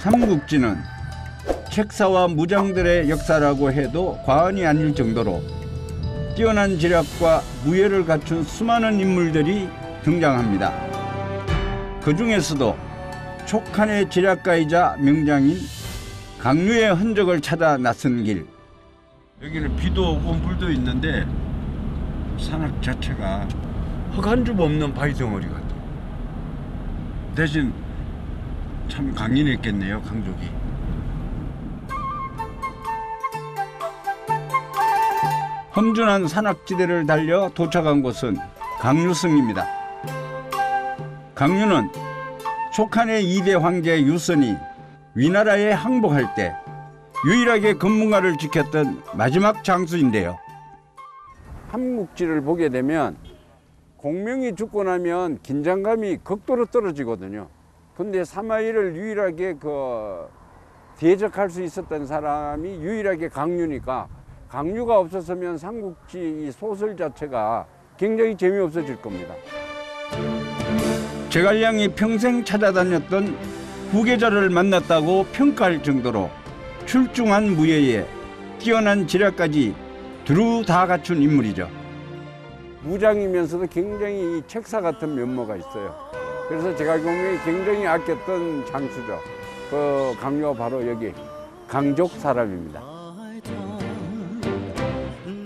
삼국지는 책사와 무장들의 역사라고 해도 과언이 아닐 정도로 뛰어난 지략과 무예를 갖춘 수많은 인물들이 등장합니다. 그 중에서도 촉한의 지략가이자 명장인 강류의 흔적을 찾아 나선 길. 여기는 비도 오고 물도 있는데 산악 자체가 흙 한 줌 없는 바위덩어리 같아요. 대신 참 강인했겠네요, 강족이. 험준한 산악지대를 달려 도착한 곳은 강류성입니다. 강류는 촉한의 2대 황제 유선이 위나라에 항복할 때 유일하게 금문화를 지켰던 마지막 장소인데요. 삼국지를 보게 되면 공명이 죽고 나면 긴장감이 극도로 떨어지거든요. 근데 사마이를 유일하게 대적할 수 있었던 사람이 유일하게 강류니까 강류가 없었으면 삼국지 소설 자체가 굉장히 재미없어질 겁니다. 제갈량이 평생 찾아다녔던 후계자를 만났다고 평가할 정도로 출중한 무예에 뛰어난 지략까지 두루 다 갖춘 인물이죠. 무장이면서도 굉장히 책사 같은 면모가 있어요. 그래서 제가 공명이 굉장히 아꼈던 장수죠. 그 강류가 바로 여기 강족 사람입니다.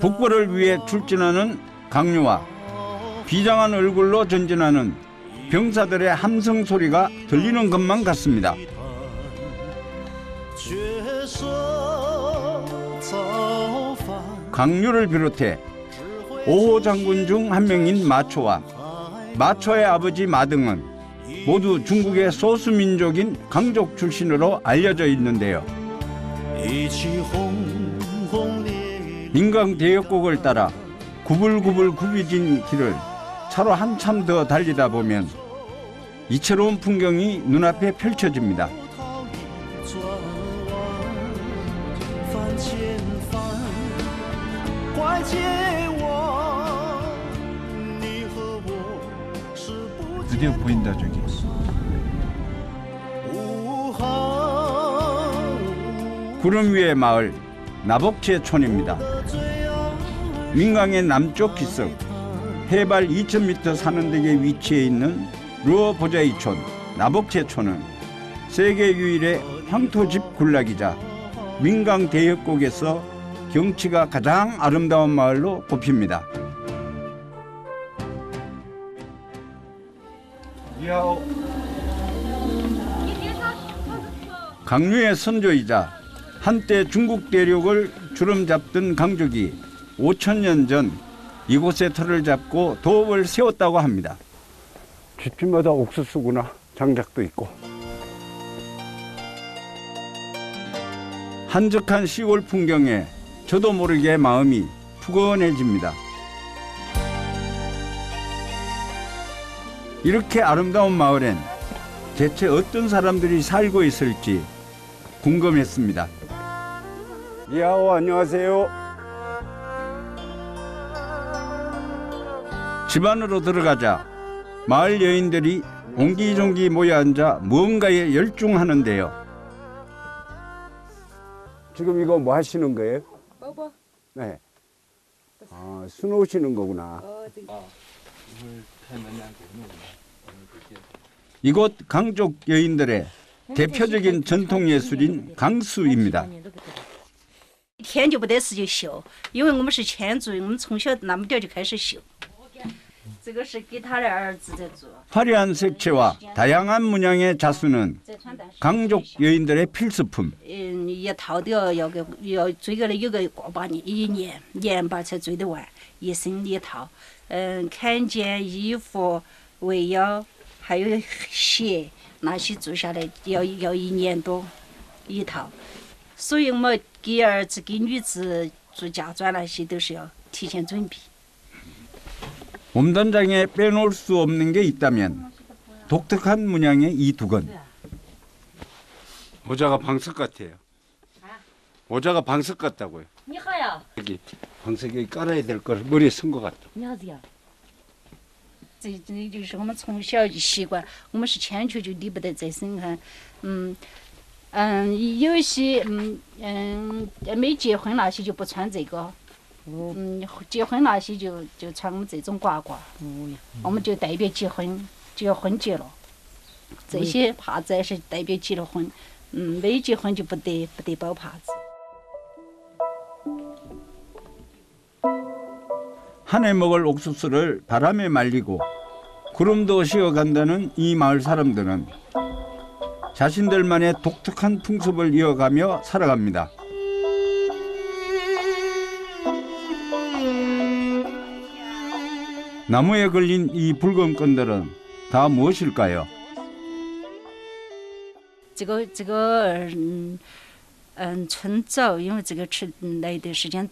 북벌을 위해 출진하는 강류와 비장한 얼굴로 전진하는 병사들의 함성 소리가 들리는 것만 같습니다. 강류를 비롯해 5호 장군 중 한 명인 마초와 마초의 아버지 마등은 모두 중국의 소수민족인 강족 출신으로 알려져 있는데요. 민강 대역곡을 따라 구불구불 굽이진 길을 차로 한참 더 달리다 보면 이채로운 풍경이 눈앞에 펼쳐집니다. 드디어 보인다 저기. 구름 위의 마을 나복제촌입니다. 민강의 남쪽 기슭 해발 2000m 산원대에 위치해 있는 루어보자이촌 나복제촌은 세계 유일의 황토집 군락이자 민강 대역곡에서 경치가 가장 아름다운 마을로 꼽힙니다. 강류의 선조이자 한때 중국 대륙을 주름잡던 강족이 5000년 전 이곳에 터를 잡고 도읍을 세웠다고 합니다. 집집마다 옥수수구나 장작도 있고. 한적한 시골 풍경에 저도 모르게 마음이 푸근해집니다. 이렇게 아름다운 마을엔 대체 어떤 사람들이 살고 있을지 궁금했습니다. 야오, 안녕하세요. 집 안으로 들어가자 마을 여인들이 옹기종기 모여 앉아 무언가에 열중하는데요. 지금 이거 뭐 하시는 거예요? 뭐? 네. 수 놓으시는 거구나. 이곳 강족 여인들의 대표적인 전통 예술인 강수입니다. 天就不得事就绣，因为我们是千族，我们从小那么点就开始绣。这个是给他的儿子在做。 화려한 색채와 다양한 문양의 자수는 강족 여인들의 필수품. 一套都要追个的有个过把年一年吧才追得完，一身一套。坎肩、衣服、围腰，还有鞋那些做下来要1年多一套。所以我们给儿子、给女子做嫁妆那些都是要提前准备。 몸단장에 빼놓을 수 없는 게 있다면 독특한 문양의 이 두건. 모자가 방석 같아요. 모자가 방석 같다고요. 你好呀。 여기 방석에 깔아야 될 걸 머리에 쓴 것 같아. 你好子呀。这就是我们从小就习惯，我们是千秋就离不得这身汗。有一些没结婚那些就不穿这个，结婚那些就穿我们这种褂褂，我们就代表结婚，就要婚结了。这些帕子是代表结了婚，没结婚就不得包帕子。 한 해 먹을 옥수수를 바람에 말리고 구름도 쉬어간다는 이 마을 사람들은 자신들만의 독특한 풍습을 이어가며 살아갑니다. 나무에 걸린 이 붉은 끈들은 다 무엇일까요? 这个春枣，因为这个吃来的时间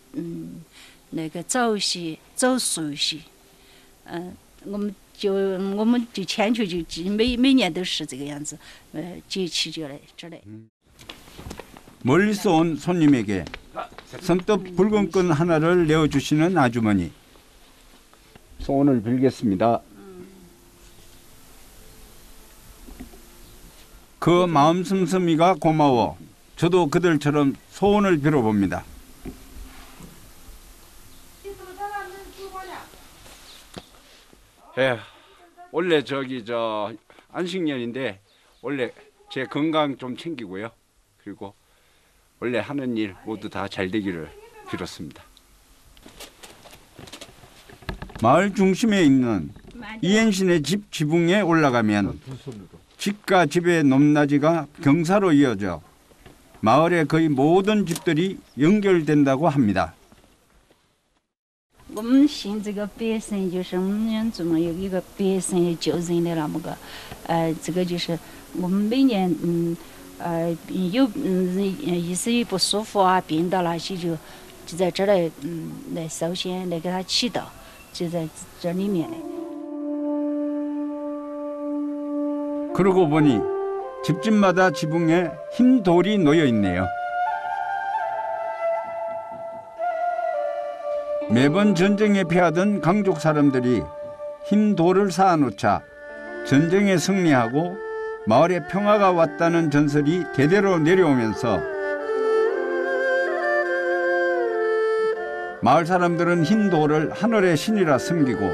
那个早些，早熟些，我们就迁就每年都是这个样子，节气就来这来。 멀리서 온 손님에게 선뜻 붉은 끈 하나를 내어주시는 아주머니. 소원을 빌겠습니다. 그 마음 씀씀이가 고마워 저도 그들처럼 소원을 빌어봅니다. 예, 원래 저 안식년인데 원래 제 건강 좀 챙기고요. 그리고 원래 하는 일 모두 다 잘 되기를 빌었습니다. 마을 중심에 있는 이행신의 집 지붕에 올라가면 집과 집의 높낮이가 경사로 이어져 마을의 거의 모든 집들이 연결된다고 합니다. 我们信这个百神，就是我们原住民有一个百神救人的那么个，这个就是我们每年有意思不舒服啊，病到那些就在这儿来烧香来给他祈祷，就在这里面的。 그러고 보니 집집마다 지붕에 흰돌이 놓여 있네요. 매번 전쟁에 패하던 강족 사람들이 흰돌을 쌓아놓자 전쟁에 승리하고 마을에 평화가 왔다는 전설이 대대로 내려오면서 마을 사람들은 흰돌을 하늘의 신이라 섬기고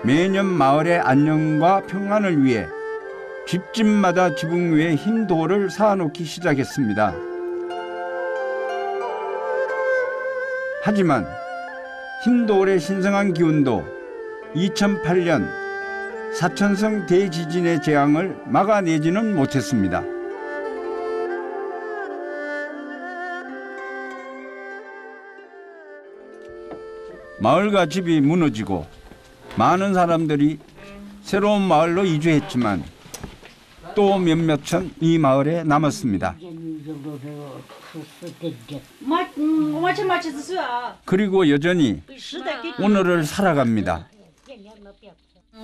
매년 마을의 안녕과 평안을 위해 집집마다 지붕 위에 흰돌을 쌓아놓기 시작했습니다. 하지만 흰돌의 신성한 기운도 2008년 사천성 대지진의 재앙을 막아내지는 못했습니다. 마을과 집이 무너지고 많은 사람들이 새로운 마을로 이주했지만 또 몇몇은 이 마을에 남았습니다. 그리고 여전히 오늘을 살아갑니다.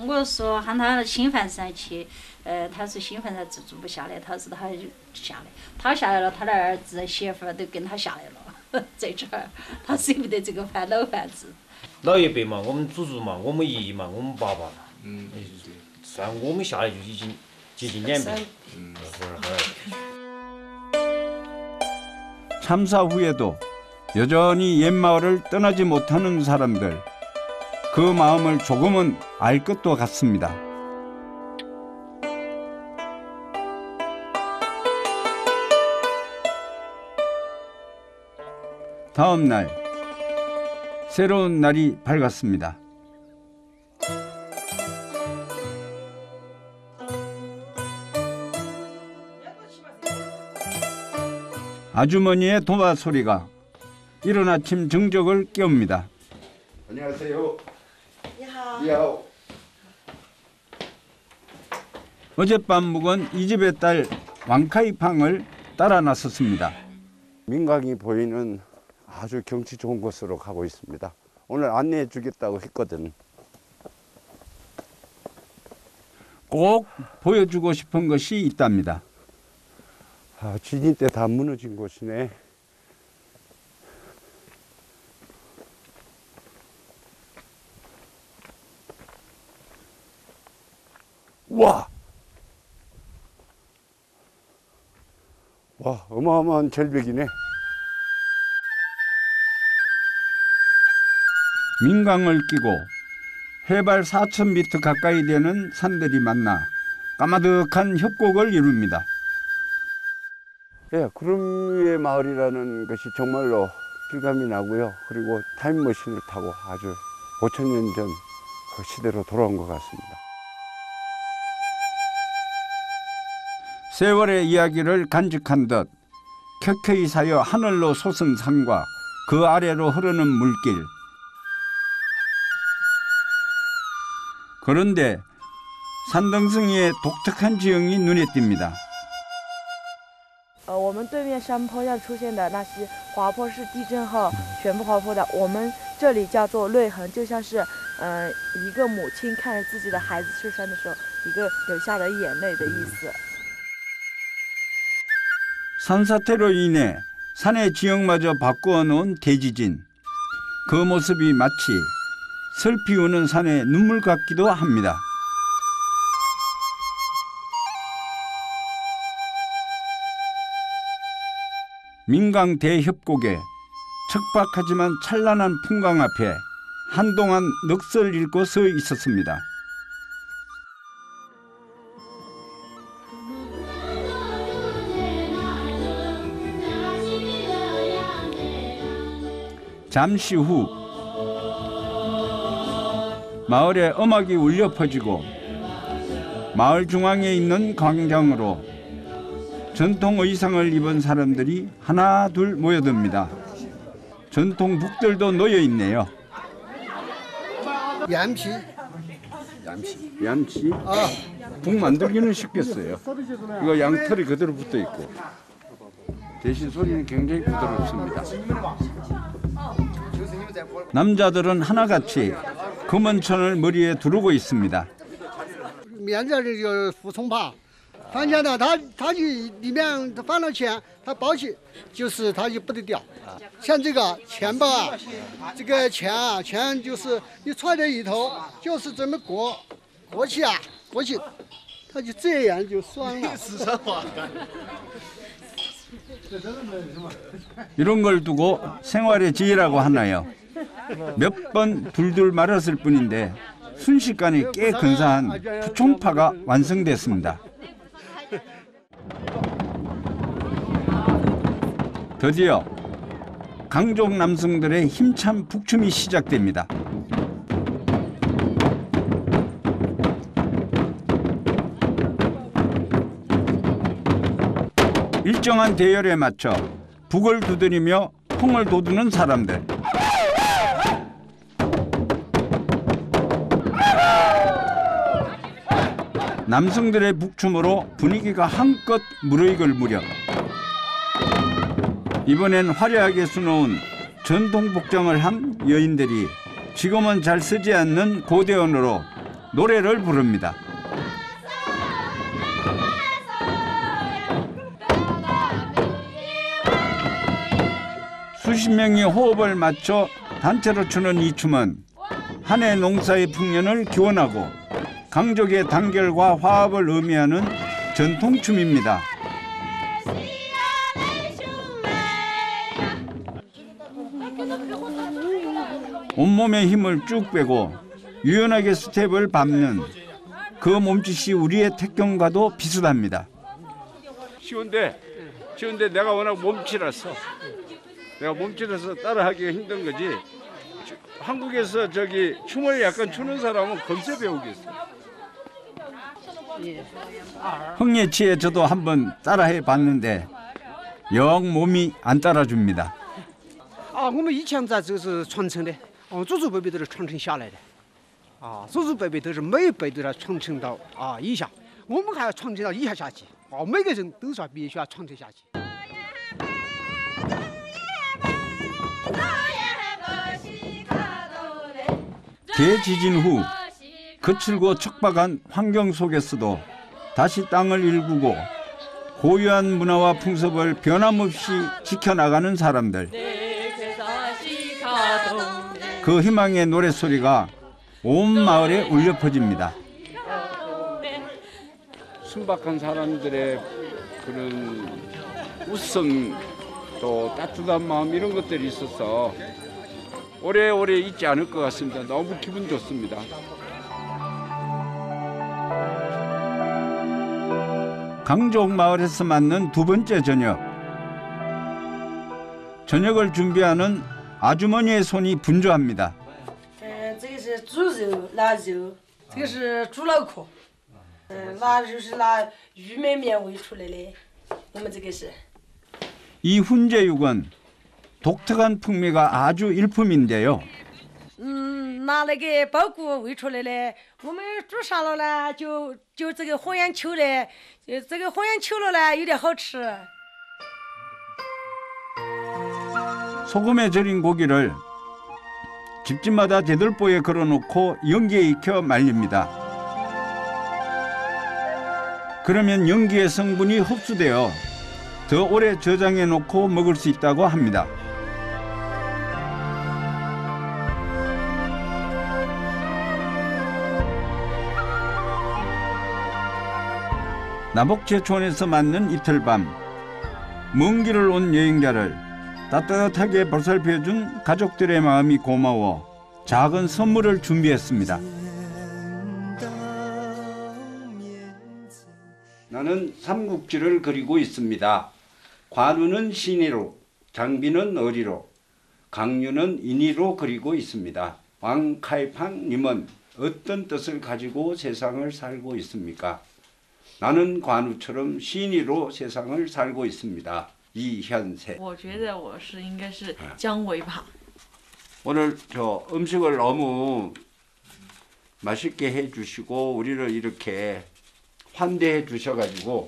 我说喊他新饭山去，他是新饭山住不下来，他说他就下来，他下来了，他的儿子媳妇儿都跟他下来了，在这儿，他舍不得这个老房子。老一辈嘛，我们祖祖嘛，我们爷爷嘛，我们爸爸嘛，算我们下来就已经接近2倍。 참사 후에도 여전히 옛마을을 떠나지 못하는 사람들. 그 마음을 조금은 알 것도 같습니다. 다음 날, 새로운 날이 밝았습니다. 아주머니의 도마 소리가 이른 아침 정적을 깨웁니다. 안녕하세요. 야호. 어젯밤 묵은 이 집의 딸 왕카이팡을 따라 나섰습니다. 민강이 보이는 아주 경치 좋은 곳으로 가고 있습니다. 오늘 안내해 주겠다고 했거든. 꼭 보여주고 싶은 것이 있답니다. 지진 때 다 무너진 곳이네. 와! 와, 어마어마한 절벽이네. 민강을 끼고 해발 4,000m 가까이 되는 산들이 만나 까마득한 협곡을 이룹니다. 예, 구름 위의 마을이라는 것이 정말로 실감이 나고요. 그리고 타임머신을 타고 아주 5,000년 전 그 시대로 돌아온 것 같습니다. 세월의 이야기를 간직한 듯 켜켜이 사여 하늘로 솟은 산과 그 아래로 흐르는 물길. 그런데 산등성이의 독특한 지형이 눈에 띕니다. 我们对面山坡上出现的那些滑坡是地震后全部滑坡的，我们这里叫做泪痕，就像是一个母亲看着自己的孩子受伤的时候，一个流下的眼泪的意思。 산사태로 인해 산의 지형마저 바꾸어 놓은 대지진. 그 모습이 마치 슬피 우는 산의 눈물 같기도 합니다. 민강 대협곡에 척박하지만 찬란한 풍광 앞에 한동안 넋을 잃고 서 있었습니다. 잠시 후 마을에 음악이 울려 퍼지고 마을 중앙에 있는 광장으로 전통 의상을 입은 사람들이 하나 둘 모여듭니다. 전통 북들도 놓여 있네요. 얌치. 얌치? 북 만들기는 쉽겠어요. 이거 양털이 그대로 붙어 있고 대신 소리는 굉장히 부드럽습니다. 남자들은 하나같이 검은 천을 머리에 두르고 있습니다. 缅甸人就是服从法，放钱呢，他就里面他放了钱，他包起，就是他就不得掉。像这个钱吧，这个钱就是你揣在里头，就是这么过去，他就这样就算了。 이런 걸 두고 생활의 지혜라고 하나요? 몇 번 둘둘 말았을 뿐인데 순식간에 꽤 근사한 부총파가 완성됐습니다. 드디어 강족 남성들의 힘찬 북춤이 시작됩니다. 일정한 대열에 맞춰 북을 두드리며 풍을 돋우는 사람들. 남성들의 북춤으로 분위기가 한껏 무르익을 무렵 이번엔 화려하게 수놓은 전통 복장을 한 여인들이 지금은 잘 쓰지 않는 고대언어로 노래를 부릅니다. 수십 명이 호흡을 맞춰 단체로 추는 이 춤은 한 해 농사의 풍년을 기원하고 강족의 단결과 화합을 의미하는 전통춤입니다. 온몸의 힘을 쭉 빼고 유연하게 스텝을 밟는 그 몸짓이 우리의 태권과도 비슷합니다. 쉬운데 내가 워낙 몸치라서 내가 몸치라서 따라하기가 힘든 거지. 한국에서 저기 춤을 약간 추는 사람은 금세 배우겠어. 흥에 취해 저도 한번 따라해 봤는데 영 몸이 안 따라줍니다. 我们以前在这是传承的，祖祖辈辈都是传承下来的，祖祖辈辈都是每一辈都要传承到以下，我们还要传承到以下下去，每个人都是要必须要传承下去。 대지진 후 거칠고 척박한 환경 속에서도 다시 땅을 일구고 고유한 문화와 풍습을 변함없이 지켜나가는 사람들. 그 희망의 노랫소리가 온 마을에 울려 퍼집니다. 순박한 사람들의 그런 웃음 또 따뜻한 마음 이런 것들이 있어서 오래오래 잊지 않을 것 같습니다. 너무 기분 좋습니다. 강족 마을에서 맞는 두 번째 저녁. 저녁을 준비하는 아주머니의 손이 분주합니다. 这个是猪肉、腊肉，这个是猪脑壳，腊肉是拿玉米面煨出来的，我们这个是。 이 훈제육은 독특한 풍미가 아주 일품인데요. 拿那个包谷煨出来的，我们煮上了呢，就这个火眼球的，这个火眼球了呢，有点好吃。 소금에 절인 고기를 집집마다 대들보에 걸어놓고 연기에 익혀 말립니다. 그러면 연기의 성분이 흡수되어 더 오래 저장해 놓고 먹을 수 있다고 합니다. 나복제촌에서 맞는 이틀밤, 먼 길을 온 여행자를 따뜻하게 보살펴준 가족들의 마음이 고마워 작은 선물을 준비했습니다. 나는 삼국지를 그리고 있습니다. 관우는 신이로, 장비는 어리로, 강유는 인이로 그리고 있습니다. 왕카이팡님은 어떤 뜻을 가지고 세상을 살고 있습니까? 나는 관우처럼 신이로 세상을 살고 있습니다. 이현세. 我觉得我是应该是姜维吧。 오늘 저 음식을 너무 맛있게 해주시고 우리를 이렇게 환대해 주셔가지고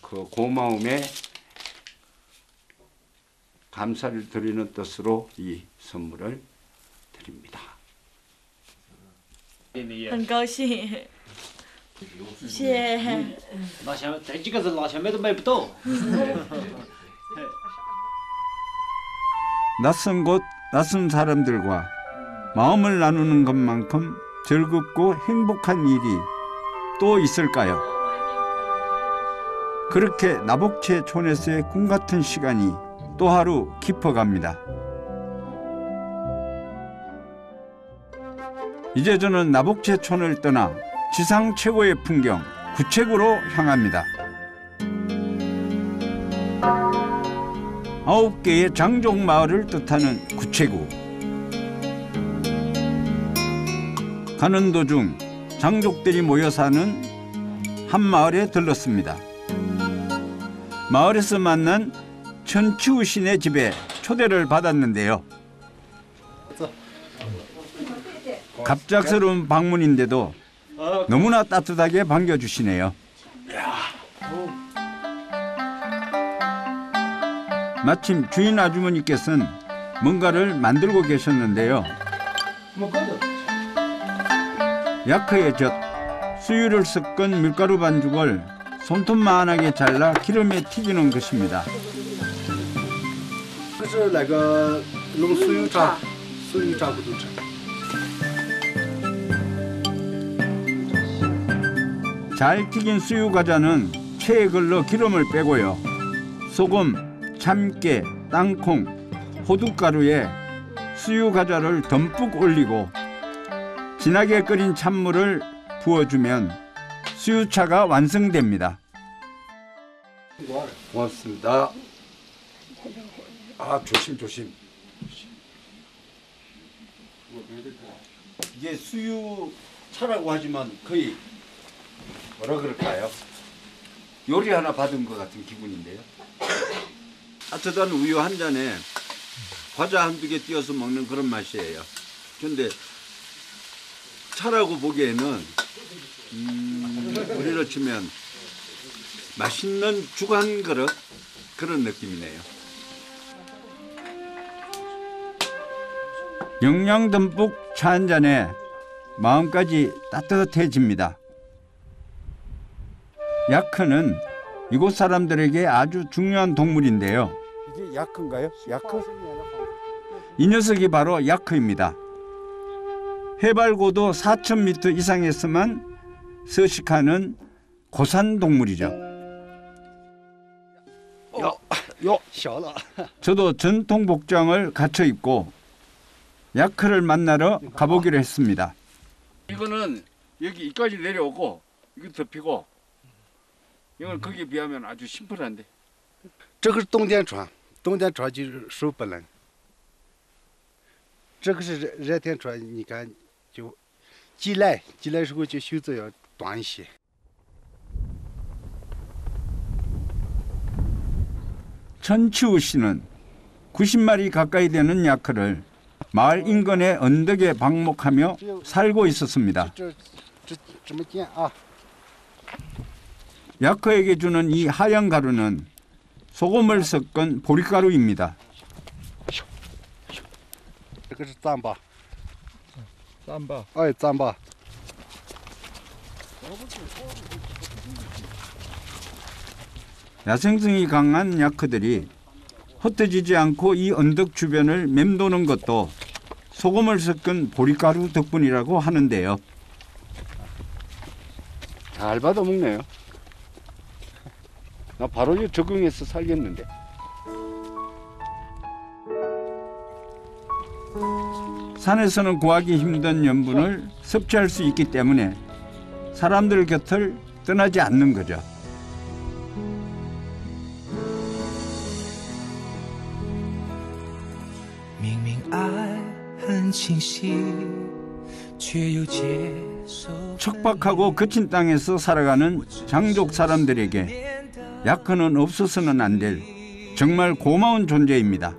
그 고마움에 감사를 드리는 뜻으로 이 선물을 드립니다. 很高兴，谢谢。拿钱这几个字拿钱买都买不到。 낯선 곳, 낯선 사람들과 마음을 나누는 것만큼 즐겁고 행복한 일이 또 있을까요? 그렇게 나복제촌에서의 꿈 같은 시간이 또 하루 깊어갑니다. 이제 저는 나복제촌을 떠나 지상 최고의 풍경 구책으로 향합니다. 9개의 장족 마을을 뜻하는 구체구. 가는 도중 장족들이 모여 사는 한 마을에 들렀습니다. 마을에서 만난 천치우 씨네 집에 초대를 받았는데요. 갑작스러운 방문인데도 너무나 따뜻하게 반겨주시네요. 마침 주인 아주머니께서는 뭔가를 만들고 계셨는데요. 야크의 젓, 수유를 섞은 밀가루 반죽을 손톱만하게 잘라 기름에 튀기는 것입니다. 这是那个弄酥油炸，酥油炸不都吃？ 잘 튀긴 수유 과자는 체에 걸러 기름을 빼고요. 소금, 참깨, 땅콩, 호두가루에 수유 과자를 듬뿍 올리고 진하게 끓인 찬물을 부어주면 수유차가 완성됩니다. 고맙습니다. 아, 조심. 이게 수유차라고 하지만 거의 뭐라 그럴까요? 요리 하나 받은 것 같은 기분인데요. 따뜻한 우유 한 잔에 과자 한두 개 띄어서 먹는 그런 맛이에요. 그런데 차라고 보기에는 우리로 치면 맛있는 죽 한 그릇 그런 느낌이네요. 영양 듬뿍 차 한 잔에 마음까지 따뜻해집니다. 야크는 이곳 사람들에게 아주 중요한 동물인데요. 이게 야크인가요? 야크? 이 녀석이 바로 야크입니다. 해발 고도 4,000m 이상에서만 서식하는 고산 동물이죠. 저도 전통 복장을 갖춰 입고 야크를 만나러 가보기로 했습니다. 이거는 여기 이까지 내려오고 이거 덮이고 이건 거기에 비하면 아주 심플한데. 这个是冬天穿，冬天穿就是手不冷。这个是热天穿，你看就寄来时候就袖子要短一些。 천치우 씨는 90마리 가까이 되는 야크를 마을 인근의 언덕에 방목하며 살고 있었습니다. 야크에게 주는 이 하얀 가루는 소금을 섞은 보리가루입니다. 这个是糌粑，糌粑，哎，糌粑。 야생성이 강한 야크들이 흩어지지 않고 이 언덕 주변을 맴도는 것도 소금을 섞은 보리가루 덕분이라고 하는데요. 잘 받아먹네요. 나 바로 적응해서 살겠는데. 산에서는 구하기 힘든 염분을 섭취할 수 있기 때문에 사람들 곁을 떠나지 않는 거죠. 척박하고 거친 땅에서 살아가는 장족 사람들에게 야크는 없어서는 안 될 정말 고마운 존재입니다.